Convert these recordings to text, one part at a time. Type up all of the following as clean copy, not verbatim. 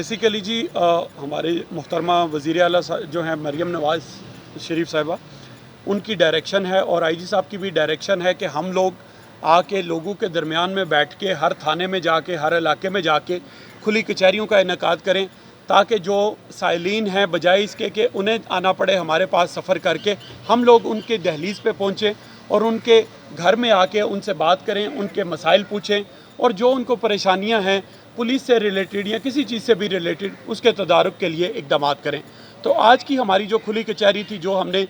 Basically जी हमारे मोहतरमा वज़ीर आला जो हैं मरियम नवाज़ शरीफ साहिबा, उनकी डायरेक्शन है और आईजी साहब की भी डायरेक्शन है कि हम लोग आके लोगों के दरमियान में बैठ के हर थाने में जाके हर इलाके में जाके खुली कचहरियों का इनेकाद करें, ताकि जो साइलिन हैं बजाय इसके कि उन्हें आना पड़े हमारे पास सफ़र करके, हम लोग उनके दहलीज़ पे पहुँचें और उनके घर में आके उनसे बात करें, उनके मसाइल पूछें और जो उनको परेशानियां हैं पुलिस से रिलेटेड या किसी चीज़ से भी रिलेटेड उसके तदारुक के लिए इक़दाम करें। तो आज की हमारी जो खुली कचहरी थी जो हमने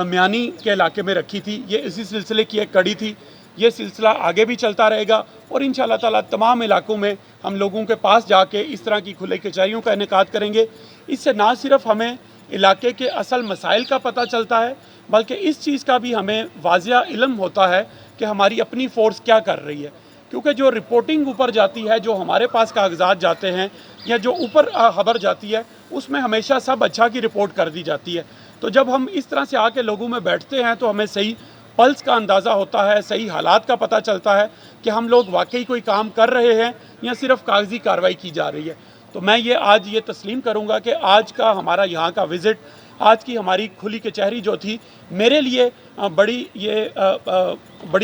म्यानी के इलाके में रखी थी, ये इसी सिलसिले की एक कड़ी थी। ये सिलसिला आगे भी चलता रहेगा और इंशाअल्लाह ताला तमाम इलाकों में हम लोगों के पास जाके इस तरह की खुली कचहरियों का इनेकाद करेंगे। इससे ना सिर्फ हमें इलाके के असल मसाइल का पता चलता है, बल्कि इस चीज़ का भी हमें वाज़िया इल्म होता है कि हमारी अपनी फ़ोर्स क्या कर रही है। क्योंकि जो रिपोर्टिंग ऊपर जाती है, जो हमारे पास कागजात जाते हैं या जो ऊपर खबर जाती है, उसमें हमेशा सब अच्छा की रिपोर्ट कर दी जाती है। तो जब हम इस तरह से आके लोगों में बैठते हैं तो हमें सही पल्स का अंदाज़ा होता है, सही हालात का पता चलता है कि हम लोग वाकई कोई काम कर रहे हैं या सिर्फ कागजी कार्रवाई की जा रही है। तो मैं आज ये तस्लीम करूँगा कि आज का हमारा यहाँ का विज़िट, आज की हमारी खुली कचहरी जो थी, मेरे लिए बड़ी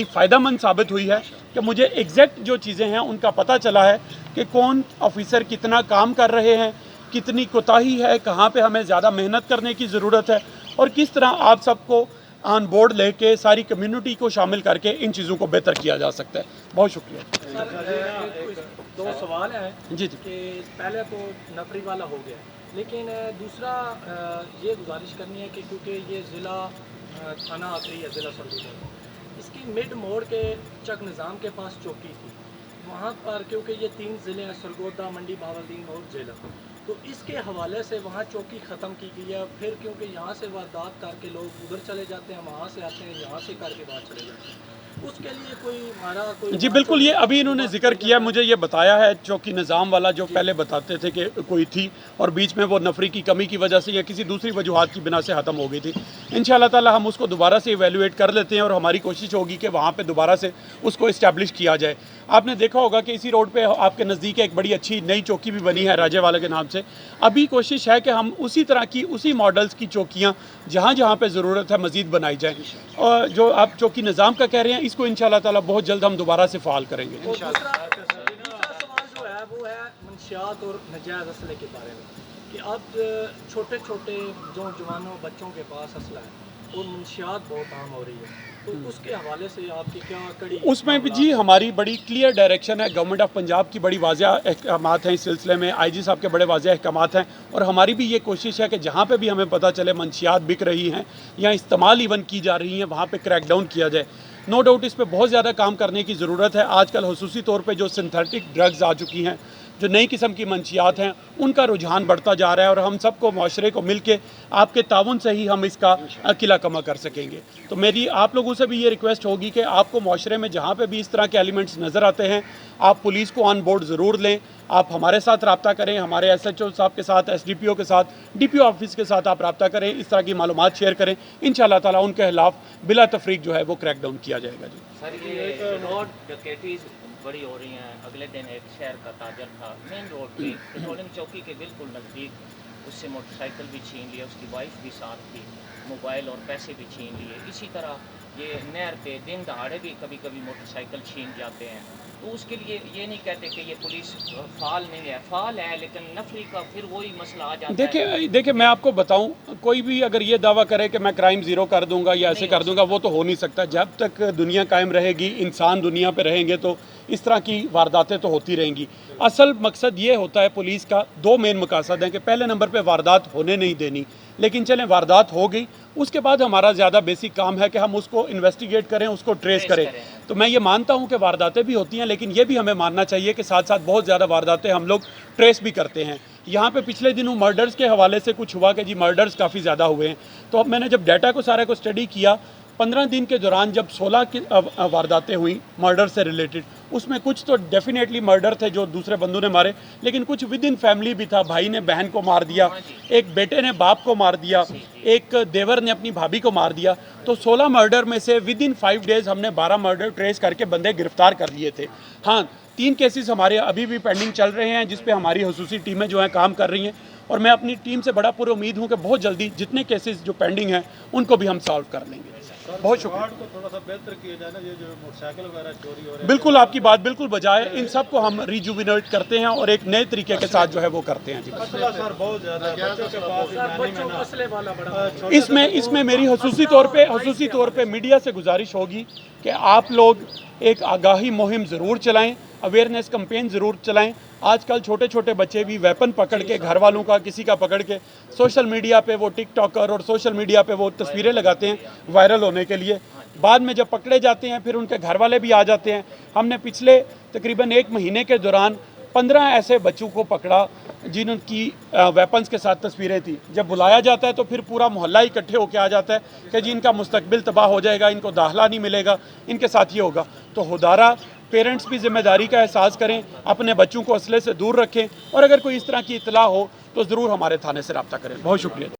फ़ायदेमंद साबित हुई है कि मुझे एग्जैक्ट जो चीज़ें हैं उनका पता चला है कि कौन ऑफिसर कितना काम कर रहे हैं, कितनी कोताही है, कहाँ पे हमें ज़्यादा मेहनत करने की ज़रूरत है और किस तरह आप सबको ऑन बोर्ड लेके सारी कम्युनिटी को शामिल करके इन चीज़ों को बेहतर किया जा सकता है। बहुत शुक्रिया। दो सवाल हैं जी कि पहले तो नफरी वाला हो गया, लेकिन दूसरा ये गुजारिश करनी है कि क्योंकि ये ज़िला थाना आखिरी है, ज़िला सरगोदा, इसकी मिड मोड़ के चक निज़ाम के पास चौकी थी, वहाँ पर क्योंकि ये 3 ज़िले हैं, सरगोदा, मंडी बहावलदीन और झेलम, तो इसके हवाले से वहाँ चौकी ख़त्म की गई है। फिर क्योंकि यहाँ से वारदात करके लोग उधर चले जाते हैं, वहाँ से आते हैं, यहाँ से करके बाहर चले जाते हैं, उसके लिए कोई हमारा कोई जी बिल्कुल, ये अभी इन्होंने जिक्र किया, मुझे ये बताया है चौकी निज़ाम वाला जो पहले बताते थे कि कोई थी और बीच में वो नफरी की कमी की वजह से या किसी दूसरी वजूहात की बिना से ख़त्म हो गई थी। इंशाअल्लाह ताला हम उसको दोबारा से इवेलुएट कर लेते हैं और हमारी कोशिश होगी कि वहाँ पे दोबारा से उसको इस्टेब्लिश किया जाए। आपने देखा होगा कि इसी रोड पे आपके नज़दीक एक बड़ी अच्छी नई चौकी भी बनी है राजेवाला के नाम से। अभी कोशिश है कि हम उसी तरह की उसी मॉडल्स की चौकियाँ जहाँ जहाँ पे ज़रूरत है मज़ीद बनाई जाएँ। और जो आप चौकी निज़ाम का कह रहे हैं, इसको इंशाअल्लाह ताला बहुत जल्द हम दोबारा से फ़ाल करेंगे। दूसरा सवाल जो है वो है मंशियात और नजायज़ असले के बारे में, कि अब छोटे छोटे जो जवानों बच्चों के पास असला है और मंशियात बहुत आम हो रही है, तो उसके हवाले से आपकी क्या कड़ी? उसमें भी जी हमारी बड़ी क्लियर डायरेक्शन है, गवर्नमेंट ऑफ पंजाब की बड़ी वाज़िया अहकामात हैं इस सिलसिले में, आईजी साहब के बड़े वाज़िया अहकामात हैं और हमारी भी ये कोशिश है कि जहाँ पे भी हमें पता चले मंशियात बिक रही हैं या इस्तेमाल इवन की जा रही हैं, वहाँ पे क्रैक डाउन किया जाए। नो डाउट इस पर बहुत ज़्यादा काम करने की ज़रूरत है। आजकल हुसूसी तौर पे जो सिंथेटिक ड्रग्स आ चुकी हैं, जो नई किस्म की मंशियात हैं, उनका रुझान बढ़ता जा रहा है और हम सबको माशरे को मिल के आपके ताउन से ही हम इसका किला कमा कर सकेंगे। तो मेरी आप लोगों से भी ये रिक्वेस्ट होगी कि आपको माशरे में जहाँ पे भी इस तरह के एलिमेंट्स नज़र आते हैं, आप पुलिस को ऑन बोर्ड ज़रूर लें, आप हमारे साथ रब्ता करें, हमारे SHO साहब के साथ, SDPO के साथ, DPO ऑफिस के साथ आप रब्ता करें, इस तरह की मालूमात शेयर करें। इंशाअल्लाह ताला उनके खिलाफ बिला तफरीक जो है वो क्रैक डाउन किया जाएगा। जी सर, ये रोड डकैतीज़ बड़ी हो रही हैं। अगले दिन एक शहर का ताजर था मेन रोड पे पेट्रोलिंग चौकी के बिल्कुल नज़दीक, उससे मोटरसाइकिल भी छीन लिया, उसकी वाइफ भी साथ थी, मोबाइल और पैसे भी छीन लिए। इसी तरह ये नहर पे दिन दहाड़े भी कभी कभी मोटरसाइकिल छीन जाते हैं। तो उसके लिए ये नहीं कहते कि ये पुलिस फाल नहीं है, फाल है, लेकिन नफरी का फिर वही मसला आ जाता है। देखिए मैं आपको बताऊं, कोई भी अगर ये दावा करे कि मैं क्राइम ज़ीरो कर दूंगा या ऐसे कर दूंगा, वो तो हो नहीं सकता। जब तक दुनिया कायम रहेगी, इंसान दुनिया पे रहेंगे, तो इस तरह की वारदातें तो होती रहेंगी। असल मकसद ये होता है पुलिस का, 2 मेन मकसद हैं कि पहले नंबर पे वारदात होने नहीं देनी, लेकिन चलें वारदात हो गई, उसके बाद हमारा ज़्यादा बेसिक काम है कि हम उसको इन्वेस्टिगेट करें, उसको ट्रेस करें। तो मैं ये मानता हूँ कि वारदातें भी होती हैं, लेकिन ये भी हमें मानना चाहिए कि साथ साथ बहुत ज़्यादा वारदातें हम लोग ट्रेस भी करते हैं। यहाँ पे पिछले दिनों मर्डर्स के हवाले से कुछ हुआ कि जी मर्डर्स काफ़ी ज़्यादा हुए हैं। तो अब मैंने जब डाटा को सारे को स्टडी किया, 15 दिन के दौरान जब 16 की वारदातें हुई मर्डर से रिलेटेड, उसमें कुछ तो डेफिनेटली मर्डर थे जो दूसरे बंदों ने मारे, लेकिन कुछ विद इन फैमिली भी था। भाई ने बहन को मार दिया, एक बेटे ने बाप को मार दिया, एक देवर ने अपनी भाभी को मार दिया। तो 16 मर्डर में से विद इन 5 डेज़ हमने 12 मर्डर ट्रेस करके बंदे गिरफ्तार कर लिए थे। हाँ, 3 केसेस हमारे अभी भी पेंडिंग चल रहे हैं, जिस पे हमारी खसूसी टीमें जो हैं काम कर रही हैं, और मैं अपनी टीम से बड़ा पूरी उम्मीद हूँ कि बहुत जल्दी जितने केसेस जो पेंडिंग हैं उनको भी हम सॉल्व कर लेंगे। बहुत शुक्रिया। को थोड़ा सा बेहतर किया जाए ना, ये जो मोटरसाइकिल वगैरह चोरी हो रही है। बिल्कुल, आपकी बात बिल्कुल बजाय, इन सबको हम रिजुविनेट करते हैं और एक नए तरीके के साथ जो है वो करते हैं जी। असला सर बहुत ज़्यादा है, बच्चों के पास सर बच्चों को असले वाला बड़ा इसमें मेरी खसूसी तौर पे मीडिया से गुजारिश होगी कि आप लोग एक आगाही मुहिम ज़रूर चलाएं, अवेयरनेस कैंपेन ज़रूर चलाएं। आजकल छोटे छोटे बच्चे भी वेपन पकड़ के घर वालों का किसी का पकड़ के सोशल मीडिया पे वो टिकटॉकर और सोशल मीडिया पे वो तस्वीरें लगाते हैं वायरल होने के लिए। बाद में जब पकड़े जाते हैं फिर उनके घर वाले भी आ जाते हैं। हमने पिछले तकरीबन 1 महीने के दौरान 15 ऐसे बच्चों को पकड़ा जिनकी वेपन्स के साथ तस्वीरें थी। जब बुलाया जाता है तो फिर पूरा मोहल्ला इकट्ठे होकर आ जाता है कि जी इनका मुस्तकबिल तबाह हो जाएगा, इनको दाखिला नहीं मिलेगा, इनके साथ ये होगा। तो खुदारा पेरेंट्स भी जिम्मेदारी का एहसास करें, अपने बच्चों को असले से दूर रखें, और अगर कोई इस तरह की इतला हो तो ज़रूर हमारे थाने से रब्ता करें। बहुत शुक्रिया।